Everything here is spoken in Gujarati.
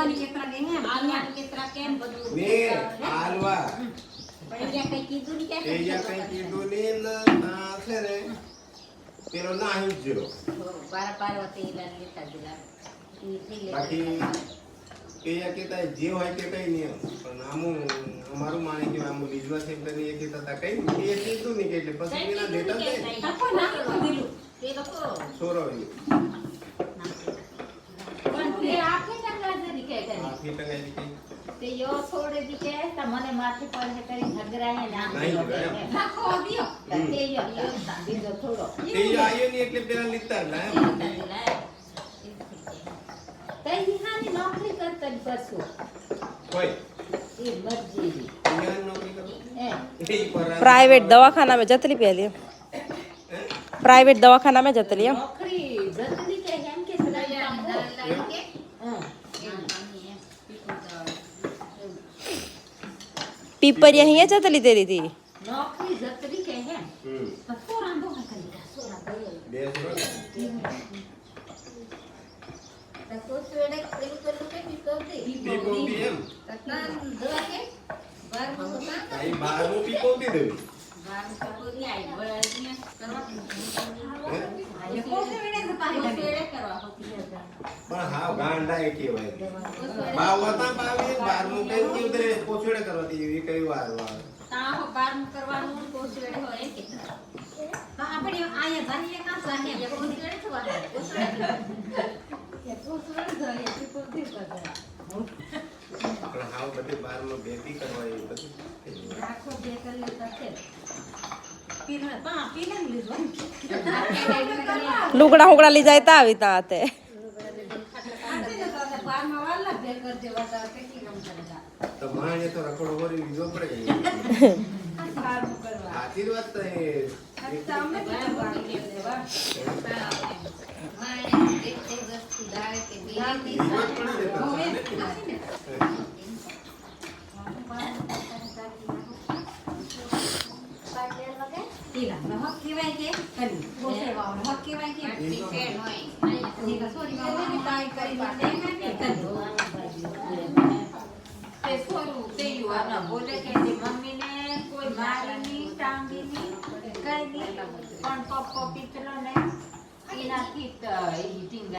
આલવાની કેતરા કે હે આલવાની કેતરા કેમ બધું ને આલવા પણ એ કઈ કીધું ની કે એ કઈ કીધું ને ના છે ને પેલો ના આવ્યો પારા પાર્વતી લાલ લેતા દિલા બાકી એ કહેતા જે હોય તે કઈ નહીં પણ આમું અમારું માને કે આમું લીજવા છે એટલે એ કહેતા હતા કઈ એ કીધું નહીં કે એટલે પછી એના લેટર દે તકો ના દીલું તે લોકો સોરવ્યું પણ એ આખે ટંગા જરી કે કરી આખી ટંગાઈ કઈ તે યો છોડે દી કે તા મને માથે પર કરી ઝઘરાય ના નહીં ઝઘરાય. નાખો દિયો તે યો બીજો થોડો એ આયો નહીં એટલે પેલા લીધા ના તઈ નિહાની નોકરી કરતા પરસું કોઈ એ મરજી અહીંયા નોકરી કરો એ એ પર प्राइवेट दवाखाना में जतली पहले प्राइवेट दवाखाना में जतली हम નોકરી જતલી કે એમ કે સલાહ કે पीपरिया ही जतली दे दी थी નોકરી જતલી કે હે સોરા દો કરી સોરા ગયો બે સોરા તો સોડે પેલું પેલું કે પીતો દે પીકો બી એમ તતના દવા કે બાર મોટા કઈ બારમું પીકો બી દે બાર પકોડી આઈ બળાની કરવા એ કોસે વિને તો પાણી લાગે સોડે કરવા હોતી પણ હા ગાંડા એ કહેવાય બાવ હતા બાવી બારમું કઈ કેવું દે પોછડે કરવાતી એવી કઈ વાર વાર તા હો બાર કરવાનું તો સોડે હોય કે આપણે આયા જાનીએ કા સાહે એ સોડે થવાનું એ કોસરા જાય એ કોસી કરે પણ હા બધે બારમાં બેટી કરવા એ બધું રાખો બે કરી તો છે પીલા પા પીલા લીધો लुगड़ा हुगड़ा ली जाता अभी ताते પારમાં વાલા ભે કર દેવા તા કે રમ કરેગા તો માણે તો રખડો વરી લીધો પડે કે પારમ કરવા આશીર્વાદ તો એ સામે વાળી કે દેવા મારે દેખતે વસ્તુ દાળ કે બીજી આશીર્વાદ પડી જતા હવે સામે નાખીને પીલા હક કેવાય કે કરી કોસે વાવ હક કેવાય કે ફેન હોય નીકા સોરી વાવ તાઈ કરી વાતે કે કરી તે સોરું તે યુવાના બોલે કે મમ્મી ને કોઈ મારીની ટાંગીની કઈ નહીં પણ પપ્પો પીતલો ને એનાથી ટીંગા